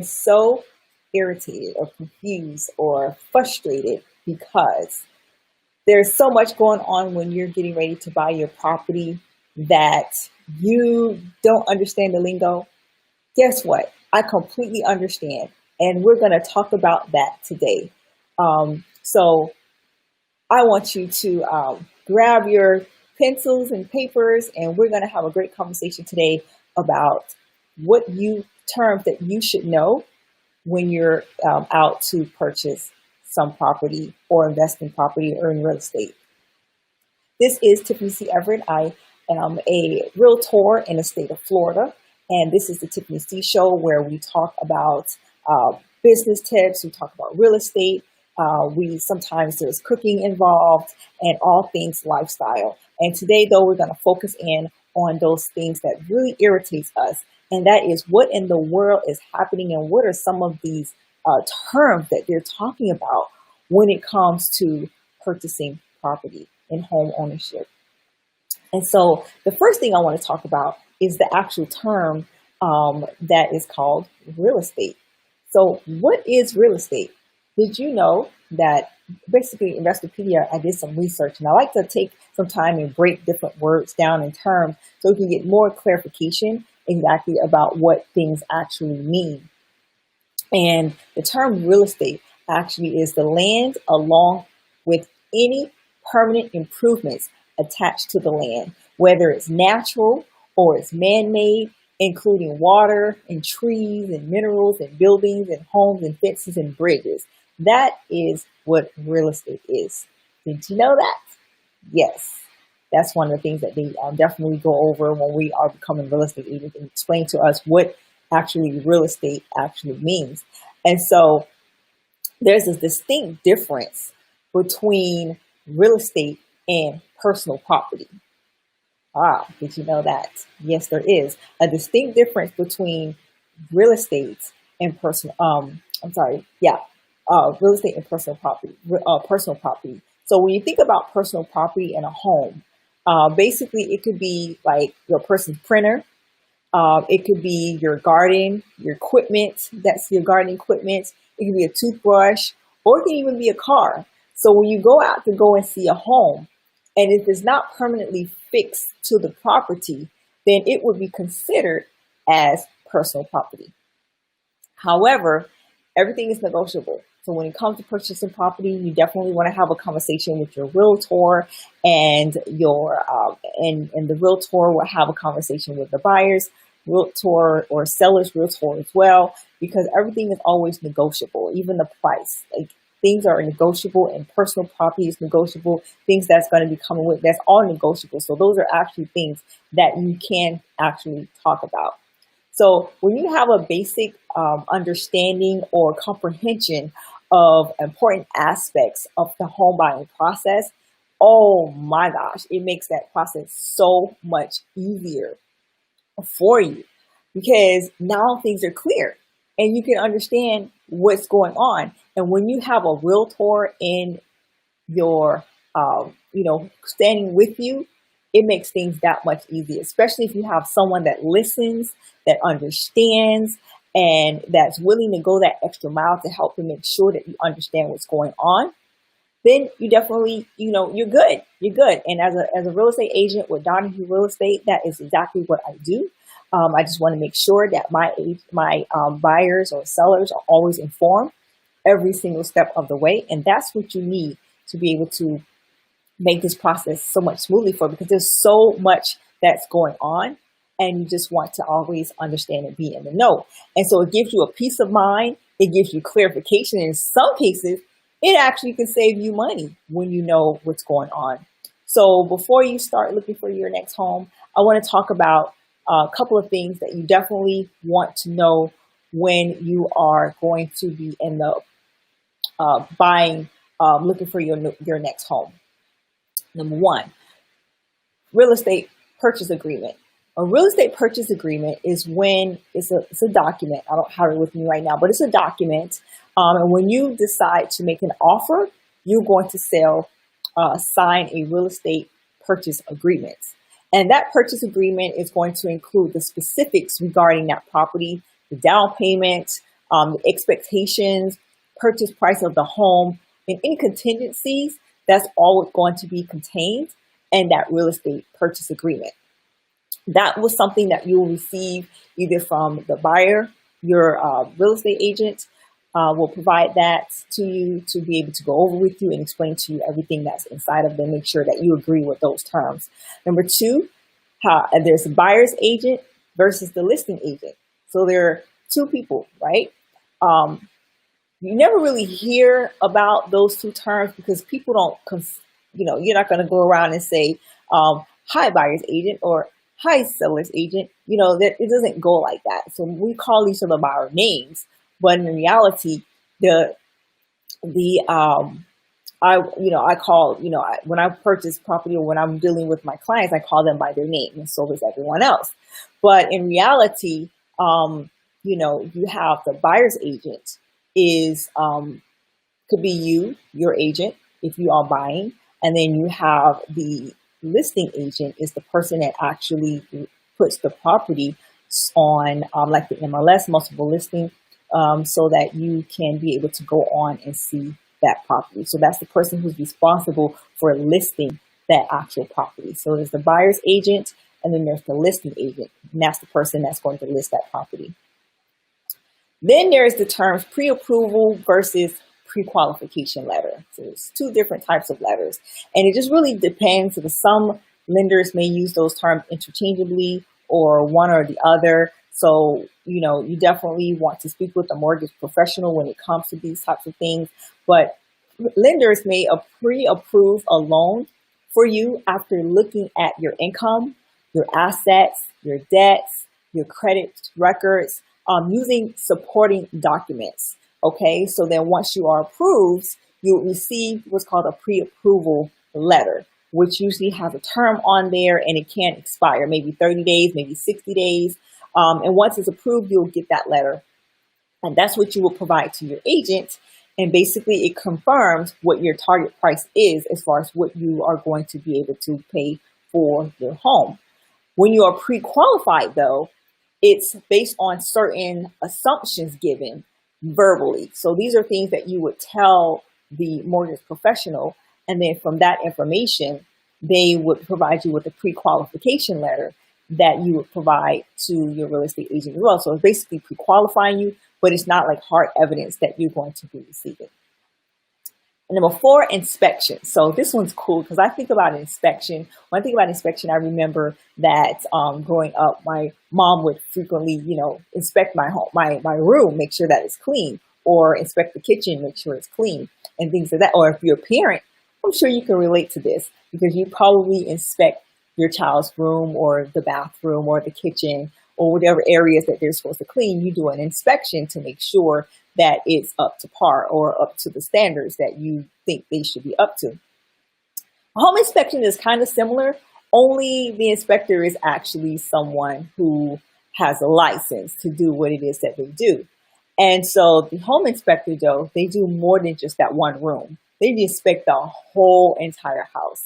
So irritated or confused or frustrated because there's so much going on when you're getting ready to buy your property that you don't understand the lingo. Guess what? I completely understand. And we're going to talk about that today. So I want you to grab your pencils and papers, and we're going to have a great conversation today about terms that you should know when you're out to purchase some property or invest in property or in real estate. This is Tiffany C. I am a realtor in the state of Florida, and this is the Tiffany C Show where we talk about business tips, we talk about real estate, sometimes there's cooking involved, and all things lifestyle. And today, though, we're going to focus in on those things that really irritates us, and that is what in the world is happening and what are some of these terms that they're talking about when it comes to purchasing property and home ownership. And so the first thing I want to talk about is the actual term that is called real estate. So what is real estate? Did you know that basically Investopedia, I did some research, and I like to take some time and break different words down in terms so we can get more clarification exactly about what things actually mean. And the term real estate actually is the land along with any permanent improvements attached to the land, whether it's natural or it's man-made, including water and trees and minerals and buildings and homes and fences and bridges. That is what real estate is. Did you know that? Yes. That's one of the things that they definitely go over when we are becoming real estate agents and explain to us what actually real estate actually means. And so there's a distinct difference between real estate and personal property. Did you know that? Yes, there is a distinct difference between real estate and personal. Real estate and personal property. Personal property. So when you think about personal property in a home, basically it could be like your person's printer. It could be your garden, your equipment. That's your gardening equipment. It could be a toothbrush, or it can even be a car. So when you go out to go and see a home, and if it's not permanently fixed to the property, then it would be considered as personal property. However, everything is negotiable. So when it comes to purchasing property, you definitely want to have a conversation with your realtor, and the realtor will have a conversation with the buyers, realtor or seller's realtor as well, because everything is always negotiable, even the price. Like, things are negotiable, and personal property is negotiable. Things that's going to be coming with, that's all negotiable. So those are actually things that you can actually talk about. So when you have a basic understanding or comprehension of important aspects of the home buying process, oh my gosh, it makes that process so much easier for you, because now things are clear and you can understand what's going on. And when you have a realtor in your, standing with you, it makes things that much easier, especially if you have someone that listens, that understands, and that's willing to go that extra mile to help and make sure that you understand what's going on. Then you definitely, you're good. You're good. And as a real estate agent with Donahue Real Estate, that is exactly what I do. I just want to make sure that my buyers or sellers are always informed every single step of the way. And that's what you need to be able to make this process so much smoothly for, because there's so much that's going on, and you just want to always understand and be in the know. And so it gives you a peace of mind. It gives you clarification. In some cases, it actually can save you money when you know what's going on. So before you start looking for your next home, I want to talk about a couple of things that you definitely want to know when you are going to be in the looking for your next home. Number one, real estate purchase agreement. A real estate purchase agreement is when it's a document. I don't have it with me right now, but it's a document. And when you decide to make an offer, you're going to sign a real estate purchase agreement. And that purchase agreement is going to include the specifics regarding that property, the down payment, the expectations, purchase price of the home, and any contingencies. That's all going to be contained in that real estate purchase agreement. That was something that you will receive either from the buyer, your real estate agent will provide that to you to be able to go over with you and explain to you everything that's inside of them. Make sure that you agree with those terms. Number two, there's the buyer's agent versus the listing agent. So there are two people, right? You never really hear about those two terms because people don't, you're not going to go around and say, hi, buyer's agent, or hi, seller's agent. It doesn't go like that. So we call each other by our names, but in reality, when I purchase property or when I'm dealing with my clients, I call them by their name, and so does everyone else. But in reality, you have the buyer's agent could be your agent, if you are buying, and then you have the listing agent is the person that actually puts the property on like the MLS, multiple listing, so that you can be able to go on and see that property. So that's the person who's responsible for listing that actual property. So there's the buyer's agent, and then there's the listing agent, and that's the person that's going to list that property. Then there's the terms pre-approval versus pre-qualification letter. So there's two different types of letters, and it just really depends. Some lenders may use those terms interchangeably or one or the other. So, you definitely want to speak with a mortgage professional when it comes to these types of things. But lenders may pre-approve a loan for you after looking at your income, your assets, your debts, your credit records, using supporting documents. Okay, so then once you are approved, you'll receive what's called a pre-approval letter, which usually has a term on there and it can't expire, maybe 30 days, maybe 60 days. And once it's approved, you'll get that letter. And that's what you will provide to your agent. And basically it confirms what your target price is as far as what you are going to be able to pay for your home. When you are pre-qualified though, it's based on certain assumptions given verbally. So these are things that you would tell the mortgage professional. And then from that information, they would provide you with a pre-qualification letter that you would provide to your real estate agent as well. So it's basically pre-qualifying you, but it's not like hard evidence that you're going to be receiving. And number 4, inspection. So this one's cool because I think about inspection. When I think about inspection, I remember that growing up, my mom would frequently, inspect my home, my room, make sure that it's clean, or inspect the kitchen, make sure it's clean, and things like that. Or if you're a parent, I'm sure you can relate to this because you probably inspect your child's room or the bathroom or the kitchen or whatever areas that they're supposed to clean. You do an inspection to make sure that it's up to par or up to the standards that you think they should be up to. A home inspection is kind of similar, only the inspector is actually someone who has a license to do what it is that they do. And so the home inspector, though, they do more than just that one room. They inspect the whole entire house.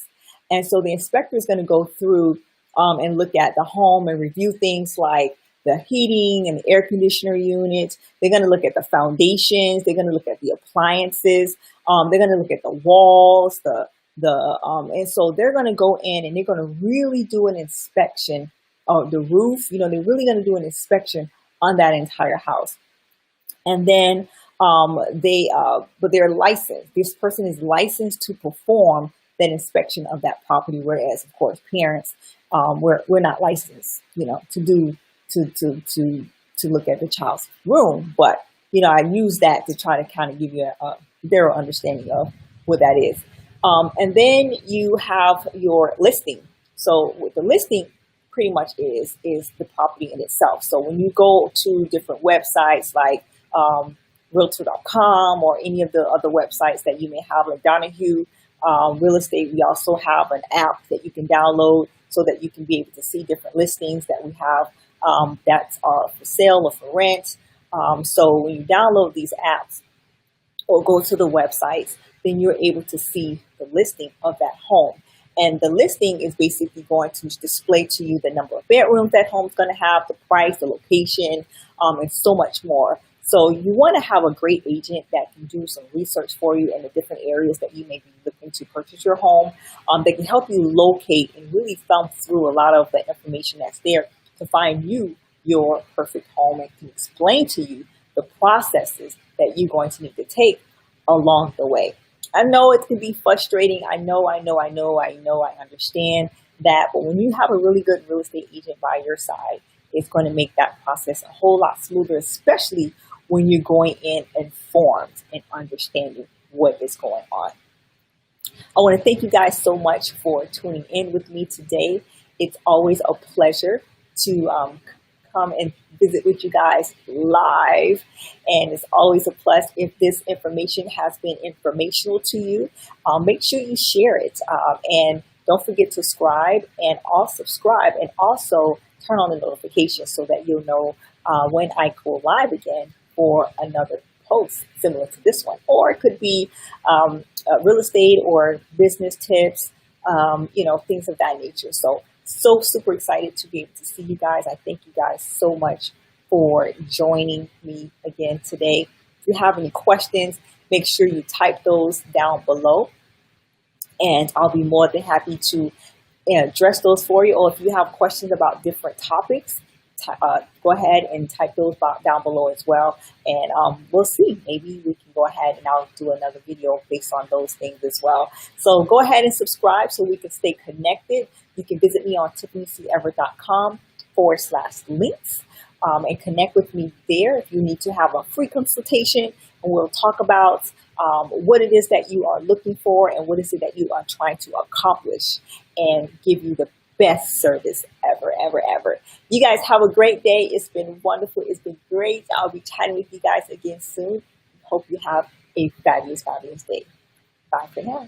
And so the inspector is going to go through and look at the home and review things like the heating and the air conditioner units. They're going to look at the foundations. They're going to look at the appliances. They're going to look at the walls, and so they're going to go in and they're going to really do an inspection of the roof. They're really going to do an inspection on that entire house. And then but they're licensed. This person is licensed to perform that inspection of that property. Whereas, of course, parents, we're not licensed, to look at the child's room. But, I use that to try to kind of give you a thorough understanding of what that is. And then you have your listing. So what the listing pretty much is the property in itself. So when you go to different websites like Realtor.com or any of the other websites that you may have, like Donahue Real Estate, we also have an app that you can download so that you can be able to see different listings that we have that are for sale or for rent. So when you download these apps or go to the websites, then you're able to see the listing of that home. And the listing is basically going to display to you the number of bedrooms that home's going to have, the price, the location, and so much more. So you want to have a great agent that can do some research for you in the different areas that you may be looking to purchase your home. That can help you locate and really thumb through a lot of the information that's there to find you your perfect home, and can explain to you the processes that you're going to need to take along the way. I know it can be frustrating. I understand that. But when you have a really good real estate agent by your side, it's going to make that process a whole lot smoother, especially when you're going in informed and understanding what is going on. I want to thank you guys so much for tuning in with me today. It's always a pleasure to come and visit with you guys live. And it's always a plus if this information has been informational to you. Make sure you share it. And don't forget to subscribe and also turn on the notifications so that you'll know when I go live again for another post similar to this one. Or it could be real estate or business tips, things of that nature. So super excited to be able to see you guys. I thank you guys so much for joining me again today. If you have any questions, make sure you type those down below, and I'll be more than happy to address those for you. Or if you have questions about different topics, go ahead and type those down below as well. And we'll see. Maybe we can go ahead and I'll do another video based on those things as well. So go ahead and subscribe so we can stay connected. You can visit me on tiffanycever.com/links and connect with me there if you need to have a free consultation. And we'll talk about what it is that you are looking for and what is it that you are trying to accomplish, and give you the best service ever. You guys have a great day. It's been wonderful. It's been great. I'll be chatting with you guys again soon. Hope you have a fabulous day. Bye for now.